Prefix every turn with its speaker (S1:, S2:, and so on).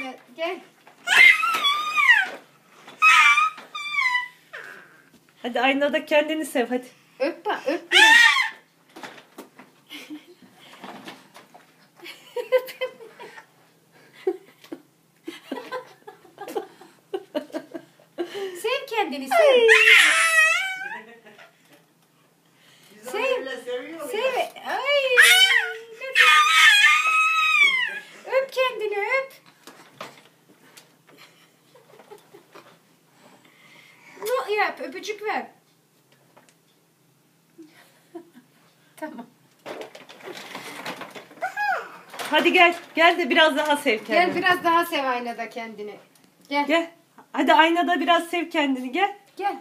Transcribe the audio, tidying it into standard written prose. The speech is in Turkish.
S1: kendini. Gel.
S2: Hadi aynada kendini sev hadi.
S1: Öp bak, öp biraz. Sev kendini, sev. Sev. Ay. Öp kendini, öp. Ne yap, öpücük ver. Tamam.
S2: Hadi gel. Gel de biraz daha sev kendini.
S1: Gel biraz daha sev aynada kendini. Gel.
S2: Gel. Hadi aynada biraz sev kendini gel.
S1: Gel.